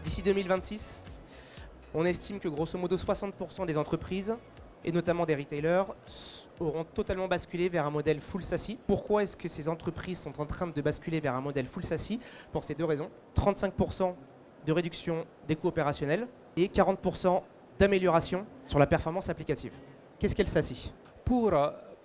D'ici 2026, on estime que grosso modo 60% des entreprises, et notamment des retailers, auront totalement basculé vers un modèle full SaaS. Pourquoi est-ce que ces entreprises sont en train de basculer vers un modèle full SaaS? Pour ces deux raisons. 35% de réduction des coûts opérationnels et 40% d'amélioration sur la performance applicative. Qu'est-ce qu'est le SaaS? Pour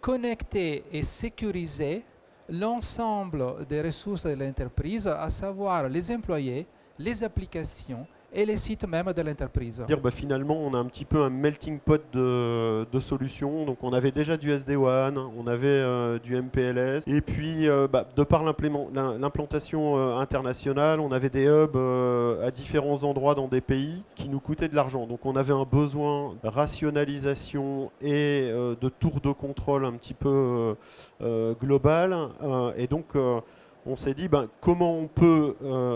connecter et sécuriser l'ensemble des ressources de l'entreprise, à savoir les employés, les applications et les sites même de l'entreprise. Finalement, on a un petit peu un melting pot de solutions. Donc, on avait déjà du SD-WAN, on avait du MPLS. Et puis, de par l'implantation internationale, on avait des hubs à différents endroits dans des pays qui nous coûtaient de l'argent. Donc, on avait un besoin de rationalisation et de tour de contrôle un petit peu global. Et donc, on s'est dit comment on peut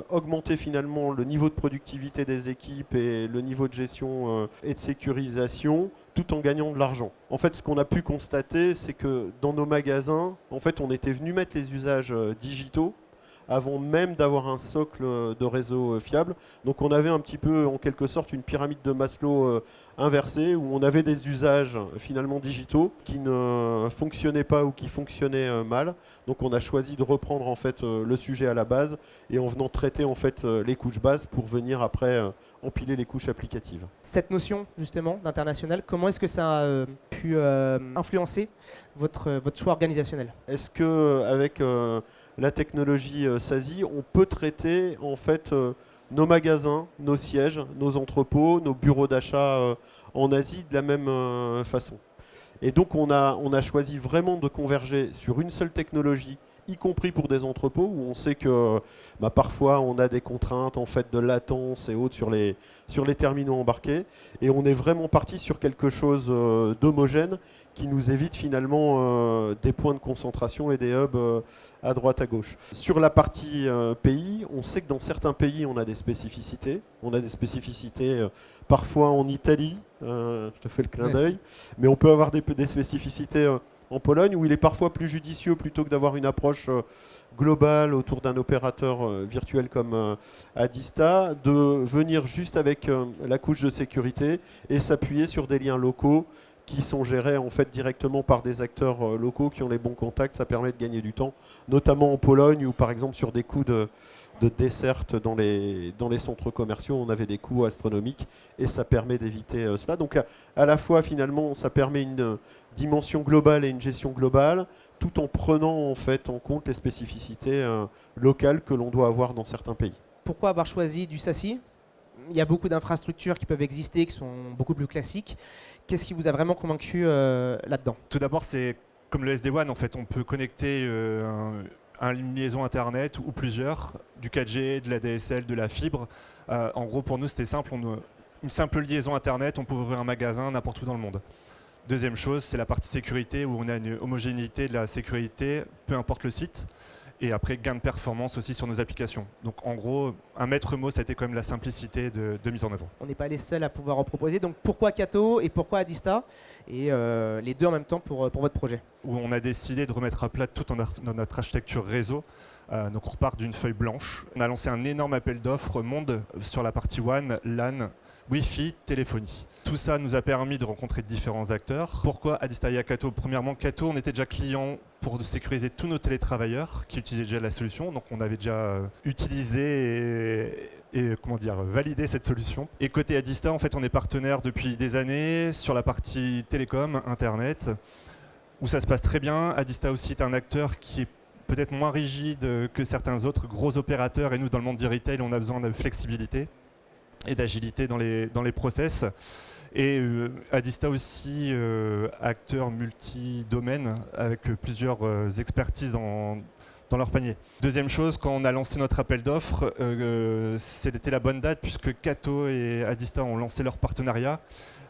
augmenter finalement le niveau de productivité des équipes et le niveau de gestion et de sécurisation tout en gagnant de l'argent. En fait, ce qu'on a pu constater, c'est que dans nos magasins, en fait, on était venu mettre les usages digitaux avant même d'avoir un socle de réseau fiable. Donc on avait un petit peu, en quelque sorte, une pyramide de Maslow inversée, où on avait des usages finalement digitaux qui ne fonctionnaient pas ou qui fonctionnaient mal. Donc on a choisi de reprendre en fait le sujet à la base et en venant traiter en fait les couches bases pour venir après empiler les couches applicatives. Cette notion justement d'international, comment est-ce que ça a pu influencer votre choix organisationnel? Est-ce que avec la technologie SASI, on peut traiter en fait nos magasins, nos sièges, nos entrepôts, nos bureaux d'achat en Asie de la même façon? Et donc on a choisi vraiment de converger sur une seule technologie, y compris pour des entrepôts où on sait que parfois on a des contraintes en fait de latence et autres sur les terminaux embarqués, et on est vraiment parti sur quelque chose d'homogène qui nous évite finalement des points de concentration et des hubs à droite à gauche. Sur la partie pays, on sait que dans certains pays on a des spécificités. On a des spécificités parfois en Italie, je te fais le clin d'œil, mais on peut avoir des spécificités en Pologne, où il est parfois plus judicieux, plutôt que d'avoir une approche globale autour d'un opérateur virtuel comme Adista, de venir juste avec la couche de sécurité et s'appuyer sur des liens locaux qui sont gérés en fait directement par des acteurs locaux qui ont les bons contacts. Ça permet de gagner du temps, notamment en Pologne, où par exemple sur des coûts de desserte dans les centres commerciaux, on avait des coûts astronomiques, et ça permet d'éviter cela. Donc à la fois finalement ça permet une dimension globale et une gestion globale, tout en prenant en fait en compte les spécificités locales que l'on doit avoir dans certains pays. Pourquoi avoir choisi du SASI? Il y a beaucoup d'infrastructures qui peuvent exister, qui sont beaucoup plus classiques. Qu'est-ce qui vous a vraiment convaincu là-dedans? Tout d'abord, c'est comme le SD-WAN, en fait, on peut connecter une liaison Internet ou plusieurs, du 4G, de la DSL, de la fibre. En gros, pour nous, c'était simple. Une simple liaison Internet, on pouvait ouvrir un magasin n'importe où dans le monde. Deuxième chose, c'est la partie sécurité, où on a une homogénéité de la sécurité, peu importe le site. Et après, gain de performance aussi sur nos applications. Donc en gros, un maître mot, ça a été quand même la simplicité de mise en œuvre. On n'est pas les seuls à pouvoir en proposer. Donc pourquoi Cato et pourquoi Adista? Et les deux en même temps pour votre projet? Où on a décidé de remettre à plat tout dans notre architecture réseau. Donc on repart d'une feuille blanche. On a lancé un énorme appel d'offres monde sur la partie WAN, LAN, Wi-Fi, téléphonie. Tout ça nous a permis de rencontrer différents acteurs. Pourquoi Adista et Cato? Premièrement, Cato, on était déjà client pour sécuriser tous nos télétravailleurs qui utilisaient déjà la solution. Donc on avait déjà utilisé et validé cette solution. Et côté Adista, en fait, on est partenaire depuis des années sur la partie télécom, Internet, où ça se passe très bien. Adista aussi est un acteur qui est peut-être moins rigide que certains autres gros opérateurs. Et nous, dans le monde du retail, on a besoin de flexibilité et d'agilité dans les process. Et Adista aussi, acteur multi-domaine avec plusieurs expertises dans leur panier. Deuxième chose, quand on a lancé notre appel d'offres, c'était la bonne date puisque Cato et Adista ont lancé leur partenariat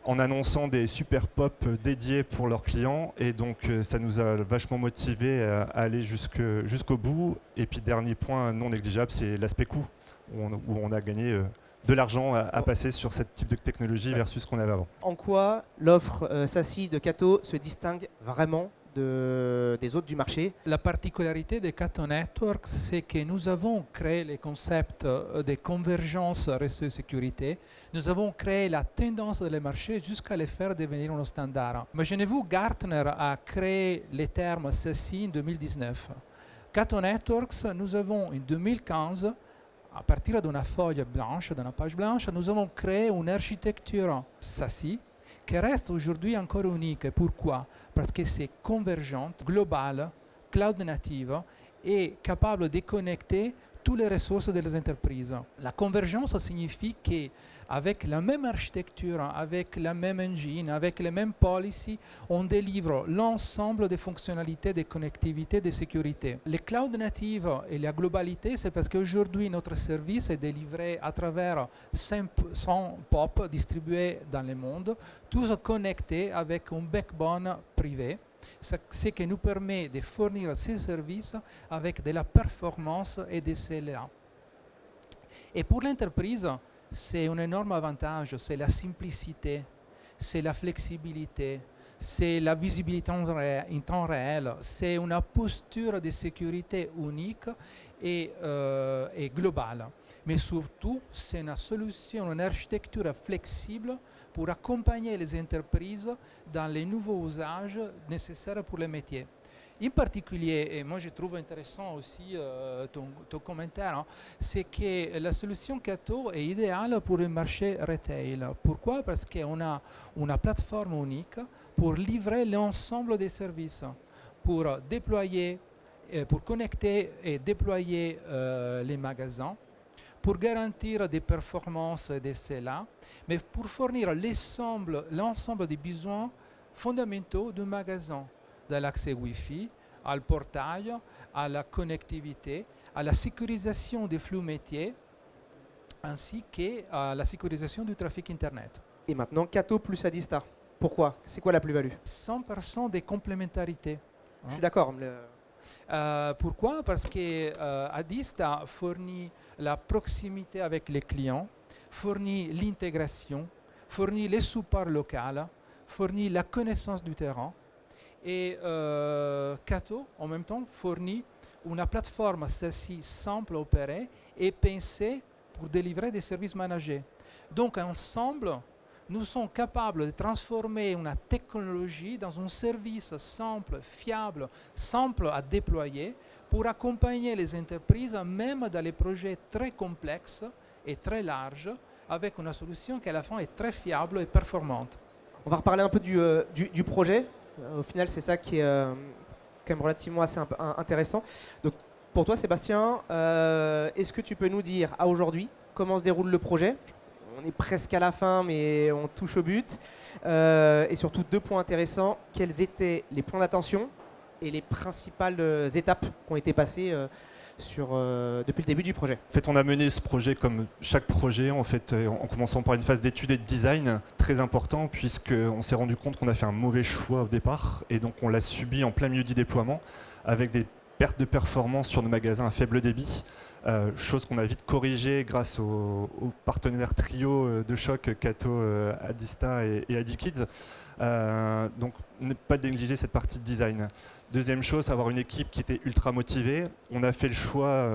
en annonçant des super pop dédiés pour leurs clients. Et donc ça nous a vachement motivés à aller jusqu'au bout. Et puis dernier point non négligeable, c'est l'aspect coût, où on a gagné de l'argent à passer sur ce type de technologie versus ce qu'on avait avant. En quoi l'offre SASI de Cato se distingue vraiment des autres du marché? La particularité de Cato Networks, c'est que nous avons créé les concepts de convergence réseau et sécurité. Nous avons créé la tendance des marchés jusqu'à les faire devenir un standard. Imaginez-vous, Gartner a créé les termes SASI en 2019. Cato Networks, nous avons en 2015, à partir d'une feuille blanche, d'une page blanche, nous avons créé une architecture SASI qui reste aujourd'hui encore unique. Pourquoi? Parce que c'est convergente, globale, cloud native et capable de connecter toutes les ressources des entreprises. La convergence signifie qu'avec la même architecture, avec la même engine, avec les mêmes policies, on délivre l'ensemble des fonctionnalités de connectivité et de sécurité. Les cloud natives et la globalité, c'est parce qu'aujourd'hui, notre service est délivré à travers 100 POP distribués dans le monde, tous connectés avec un backbone privé. Ce qui nous permet de fournir ces services avec de la performance et des CLA. Et pour l'entreprise, c'est un énorme avantage, c'est la simplicité, c'est la flexibilité, c'est la visibilité en temps réel, c'est une posture de sécurité unique et globale. Mais surtout, c'est une solution, une architecture flexible pour accompagner les entreprises dans les nouveaux usages nécessaires pour les métiers. En particulier, et moi je trouve intéressant aussi ton commentaire, hein, c'est que la solution Cato est idéale pour le marché retail. Pourquoi? Parce qu'on a une plateforme unique pour livrer l'ensemble des services, pour déployer, pour connecter et déployer les magasins, pour garantir des performances et des CLA, mais pour fournir l'ensemble des besoins fondamentaux du magasin, de l'accès Wi-Fi, au portail, à la connectivité, à la sécurisation des flux métiers, ainsi qu'à la sécurisation du trafic Internet. Et maintenant, Cato plus Adista. Pourquoi? C'est quoi la plus-value? 100% de complémentarité. Je suis d'accord. Pourquoi? Parce que Adista fournit la proximité avec les clients, fournit l'intégration, fournit les supports locaux, fournit la connaissance du terrain. Et Cato, en même temps, fournit une plateforme SASI simple à opérer et pensée pour délivrer des services managés. Donc, ensemble, nous sommes capables de transformer une technologie dans un service simple, fiable, simple à déployer pour accompagner les entreprises, même dans les projets très complexes et très larges, avec une solution qui à la fin est très fiable et performante. On va reparler un peu du projet. Au final, c'est ça qui est quand même relativement assez intéressant. Donc, pour toi, Sébastien, est-ce que tu peux nous dire à aujourd'hui comment se déroule le projet? On est presque à la fin, mais on touche au but. Et surtout, 2 points intéressants. Quels étaient les points d'attention et les principales étapes qui ont été passées depuis le début du projet? En fait, on a mené ce projet comme chaque projet, en commençant par une phase d'étude et de design très important, puisqu'on s'est rendu compte qu'on a fait un mauvais choix au départ, et donc on l'a subi en plein milieu du déploiement, avec des pertes de performance sur nos magasins à faible débit, chose qu'on a vite corrigée grâce aux partenaires trio de choc, Cato, Adista et AdiKids. Donc, ne pas négliger cette partie de design. Deuxième chose, avoir une équipe qui était ultra motivée. On a fait le choix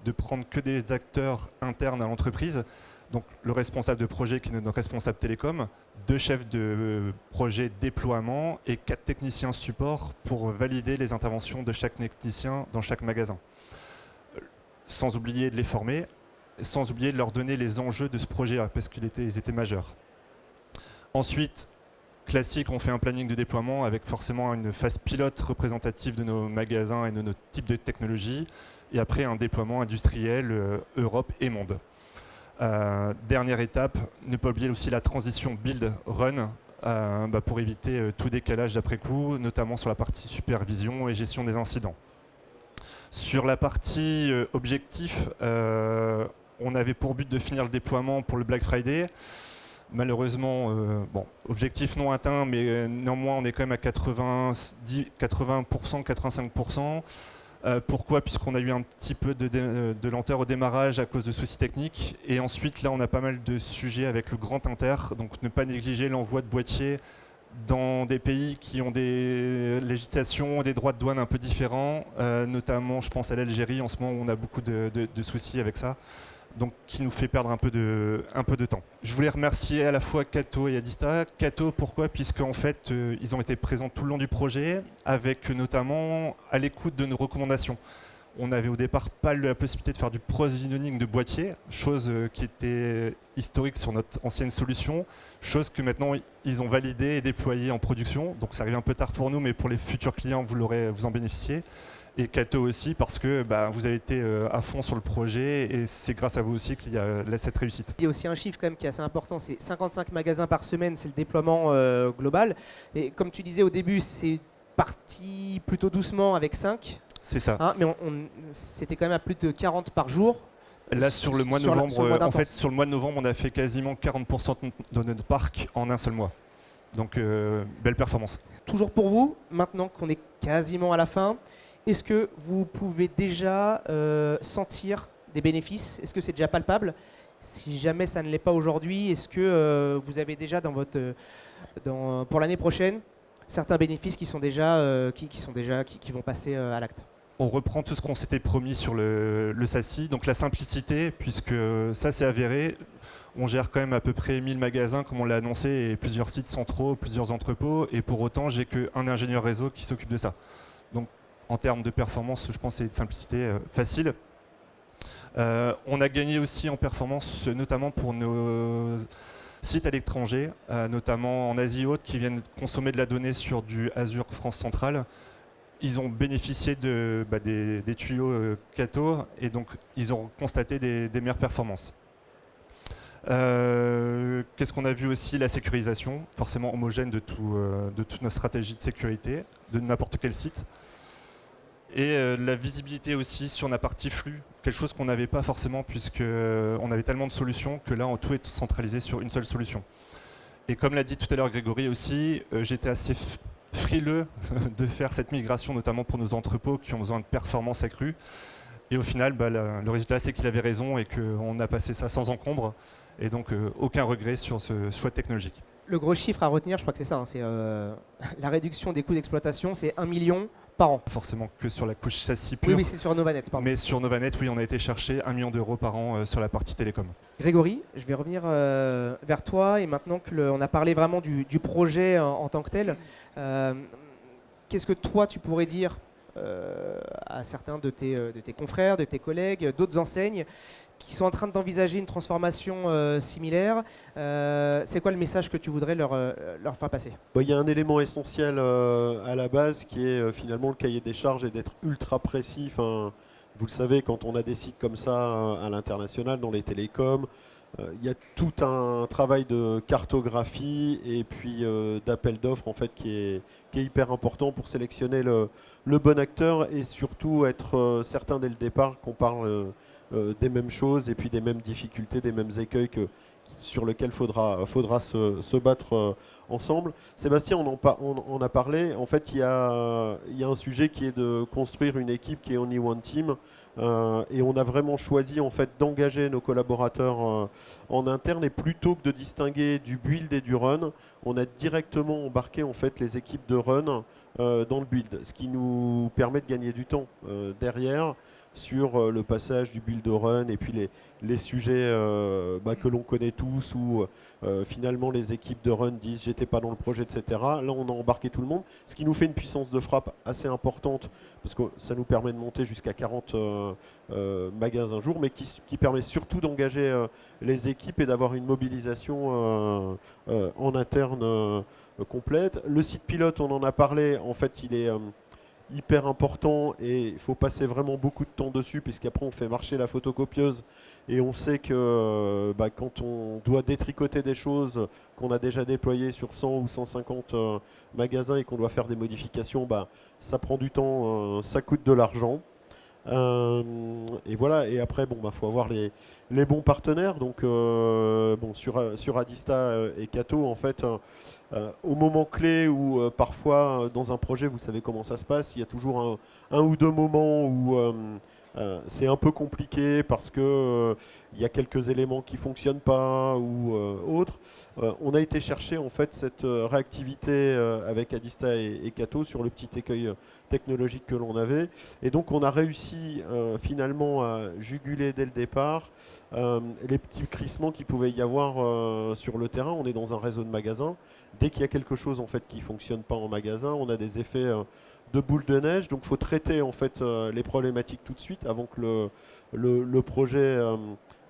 de prendre que des acteurs internes à l'entreprise. Donc, le responsable de projet qui est notre responsable télécom, 2 chefs de projet déploiement et 4 techniciens support pour valider les interventions de chaque technicien dans chaque magasin. Sans oublier de les former, sans oublier de leur donner les enjeux de ce projet parce qu'ils étaient majeurs. Ensuite, classique, on fait un planning de déploiement avec forcément une phase pilote représentative de nos magasins et de nos types de technologies, et après un déploiement industriel Europe et monde. Dernière étape, ne pas oublier aussi la transition build-run pour éviter tout décalage d'après-coup, notamment sur la partie supervision et gestion des incidents. Sur la partie objectif, on avait pour but de finir le déploiement pour le Black Friday. Malheureusement, objectif non atteint, mais néanmoins on est quand même à 80%, 85%. Pourquoi? Puisqu'on a eu un petit peu de lenteur au démarrage à cause de soucis techniques. Et ensuite, là, on a pas mal de sujets avec le Grand Inter. Donc, ne pas négliger l'envoi de boîtiers dans des pays qui ont des législations, des droits de douane un peu différents. Notamment, je pense à l'Algérie, en ce moment où on a beaucoup de soucis avec ça. Donc, qui nous fait perdre un peu de temps. Je voulais remercier à la fois Kato et Adista. Kato, pourquoi? Puisqu'en fait, ils ont été présents tout le long du projet, avec notamment à l'écoute de nos recommandations. On avait au départ pas la possibilité de faire du provisioning de boîtiers, chose qui était historique sur notre ancienne solution, chose que maintenant ils ont validée et déployée en production. Donc ça arrive un peu tard pour nous, mais pour les futurs clients, vous en bénéficiez. Et Kato aussi, parce que vous avez été à fond sur le projet et c'est grâce à vous aussi qu'il y a cette réussite. Il y a aussi un chiffre quand même qui est assez important, c'est 55 magasins par semaine, c'est le déploiement global. Et comme tu disais au début, c'est parti plutôt doucement avec 5. C'est ça. Hein, mais c'était quand même à plus de 40 par jour. Là, sur le mois de novembre, sur le mois de novembre, on a fait quasiment 40% de notre parc en un seul mois. Donc, belle performance. Toujours pour vous, maintenant qu'on est quasiment à la fin, est-ce que vous pouvez déjà sentir des bénéfices? Est-ce que c'est déjà palpable? Si jamais ça ne l'est pas aujourd'hui, est-ce que vous avez déjà pour l'année prochaine certains bénéfices qui vont passer à l'acte? On reprend tout ce qu'on s'était promis sur le SASI, donc la simplicité, puisque ça c'est avéré. On gère quand même à peu près 1000 magasins, comme on l'a annoncé, et plusieurs sites centraux, plusieurs entrepôts, et pour autant, j'ai qu'un ingénieur réseau qui s'occupe de ça. Donc, en termes de performance, je pense que c'est de simplicité facile. On a gagné aussi en performance, notamment pour nos sites à l'étranger, notamment en Asie haute, qui viennent consommer de la donnée sur du Azure France Centrale. Ils ont bénéficié des tuyaux Kato et donc ils ont constaté des meilleures performances. Qu'est-ce qu'on a vu aussi? La sécurisation, forcément homogène de toute notre stratégie de sécurité, de n'importe quel site. Et la visibilité aussi sur la partie flux, quelque chose qu'on n'avait pas forcément puisqu'on avait tellement de solutions que là, tout est centralisé sur une seule solution. Et comme l'a dit tout à l'heure Grégory aussi, j'étais assez frileux de faire cette migration, notamment pour nos entrepôts qui ont besoin de performance accrue. Et au final, le résultat, c'est qu'il avait raison et qu'on a passé ça sans encombre. Et donc, aucun regret sur ce choix technologique. Le gros chiffre à retenir, je crois que c'est ça, hein, c'est la réduction des coûts d'exploitation, c'est 1 million par an. Pas forcément que sur la couche SASI pure. Oui, c'est sur Novanet, pardon. Mais sur Novanet, oui, on a été chercher 1 million d'euros par an sur la partie télécom. Grégory, je vais revenir vers toi, et maintenant qu'on a parlé vraiment du projet en tant que tel, qu'est-ce que toi tu pourrais dire à certains de tes confrères, de tes collègues, d'autres enseignes qui sont en train d'envisager une transformation similaire? C'est quoi le message que tu voudrais leur faire passer? Il y a un élément essentiel à la base qui est finalement le cahier des charges et d'être ultra précis. Enfin, vous le savez, quand on a des sites comme ça à l'international, dans les télécoms, il y a tout un travail de cartographie et puis d'appel d'offres en fait, qui est hyper important pour sélectionner le bon acteur et surtout être certain dès le départ qu'on parle des mêmes choses et puis des mêmes difficultés, des mêmes écueils sur lesquels faudra se battre ensemble. Sébastien, on a parlé. En fait, il y a un sujet qui est de construire une équipe qui est Only One Team. Et on a vraiment choisi en fait, d'engager nos collaborateurs en interne. Et plutôt que de distinguer du build et du run, on a directement embarqué en fait, les équipes de run dans le build. Ce qui nous permet de gagner du temps derrière sur le passage du build au run et puis les sujets que l'on connaît tous où finalement les équipes de run disent j'étais pas dans le projet, etc. Là on a embarqué tout le monde, ce qui nous fait une puissance de frappe assez importante parce que ça nous permet de monter jusqu'à 40 magasins jour, mais qui permet surtout d'engager les équipes et d'avoir une mobilisation en interne complète. Le site pilote, on en a parlé, en fait il est hyper important et il faut passer vraiment beaucoup de temps dessus puisqu'après on fait marcher la photocopieuse et on sait que quand on doit détricoter des choses qu'on a déjà déployées sur 100 ou 150 magasins et qu'on doit faire des modifications, ça prend du temps, ça coûte de l'argent. Et voilà, et après faut avoir les bons partenaires. Donc sur Adista et Kato en fait au moment clé où parfois dans un projet, vous savez comment ça se passe, il y a toujours un ou deux moments où c'est un peu compliqué parce que il y a quelques éléments qui fonctionnent pas ou autres. On a été chercher en fait cette réactivité avec Adista et Cato sur le petit écueil technologique que l'on avait, et donc on a réussi finalement à juguler dès le départ les petits crissements qu'il pouvait y avoir sur le terrain. On est dans un réseau de magasins. Dès qu'il y a quelque chose en fait qui fonctionne pas en magasin, on a des effets de boule de neige. Donc il faut traiter en fait les problématiques tout de suite avant que le projet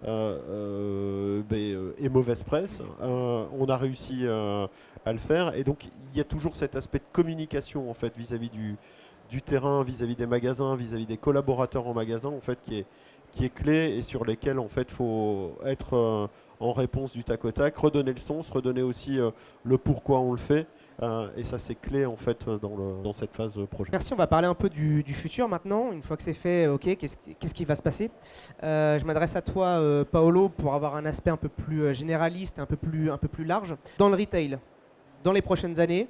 ait mauvaise presse. On a réussi à le faire, et donc il y a toujours cet aspect de communication en fait vis-à-vis du terrain, vis-à-vis des magasins, vis-à-vis des collaborateurs en magasin en fait qui est clé, et sur lesquels en fait faut être en réponse du tac au tac, redonner le sens, redonner aussi le pourquoi on le fait. Et ça, c'est clé en fait dans cette phase de projet. Merci, on va parler un peu du futur maintenant. Une fois que c'est fait, ok, qu'est-ce qui va se passer? Je m'adresse à toi, Paolo, pour avoir un aspect un peu plus généraliste, un peu plus large. Dans le retail, dans les prochaines années,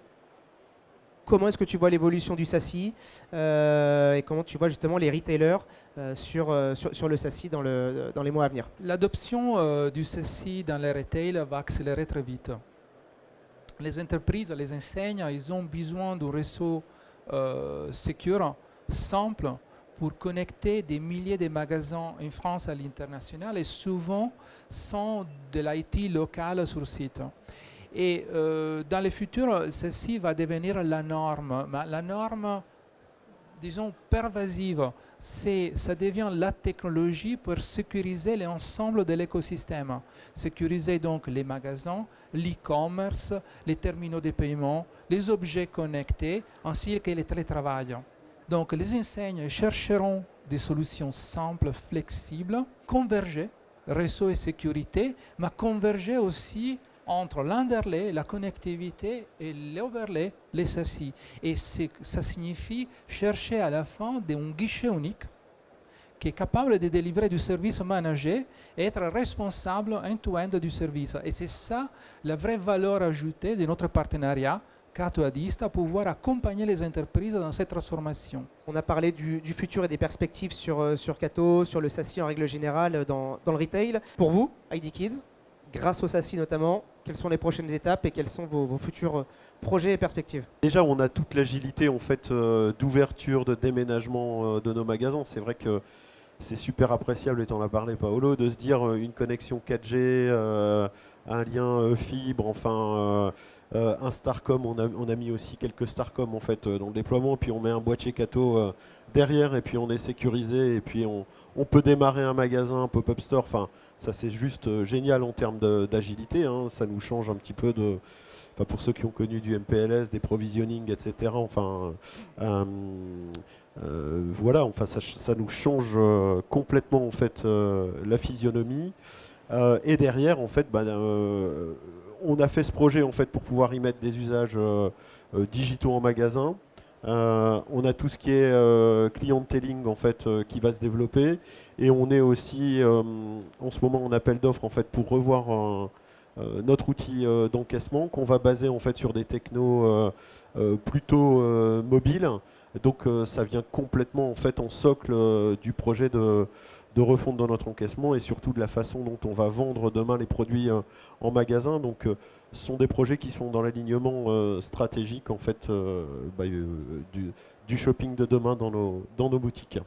comment est-ce que tu vois l'évolution du SASSI et comment tu vois justement les retailers sur le SASSI dans les mois à venir? L'adoption du SASSI dans les retail va accélérer très vite. Les entreprises, les enseignes, ils ont besoin d'un réseau sécure, simple, pour connecter des milliers de magasins en France à l'international, et souvent sans de l'IT local sur site. Et dans le futur, ceci va devenir la norme, mais la norme, disons, pervasive. Ça devient la technologie pour sécuriser l'ensemble de l'écosystème. Sécuriser donc les magasins, l'e-commerce, les terminaux de paiement, les objets connectés, ainsi que le télétravail. Donc les enseignes chercheront des solutions simples, flexibles, converger, réseau et sécurité, mais converger aussi entre l'underlay, la connectivité, et l'overlay, les SASSI. Et ça signifie chercher à la fin un guichet unique qui est capable de délivrer du service managé et être responsable end-to-end du service. Et c'est ça la vraie valeur ajoutée de notre partenariat Cato Adista, pour pouvoir accompagner les entreprises dans cette transformation. On a parlé du futur et des perspectives sur Cato, sur le SASSI en règle générale dans le retail. Pour vous, ID Kids, grâce au SASSI notamment, quelles sont les prochaines étapes et quels sont vos futurs projets et perspectives? Déjà, on a toute l'agilité en fait d'ouverture, de déménagement de nos magasins. C'est vrai que c'est super appréciable, et tu en as parlé, Paolo, de se dire une connexion 4G, un lien fibre, enfin un Starcom. On a mis aussi quelques Starcom en fait dans le déploiement, puis on met un boîtier Cato derrière, et puis on est sécurisé, et puis on peut démarrer un magasin, un pop-up store. Enfin, ça c'est juste génial en termes d'agilité, hein. Ça nous change un petit peu de... Enfin, pour ceux qui ont connu du MPLS, des provisioning, etc. Enfin, voilà, enfin, ça nous change complètement en fait la physionomie. Et derrière, en fait, on a fait ce projet en fait pour pouvoir y mettre des usages digitaux en magasin. On a tout ce qui est clienteling en fait qui va se développer, et on est aussi en ce moment en appel d'offres en fait pour revoir notre outil d'encaissement qu'on va baser en fait sur des technos plutôt mobiles. Donc ça vient complètement en fait en socle du projet de refonte dans notre encaissement, et surtout de la façon dont on va vendre demain les produits en magasin. Donc ce sont des projets qui sont dans l'alignement stratégique en fait du shopping de demain dans nos boutiques.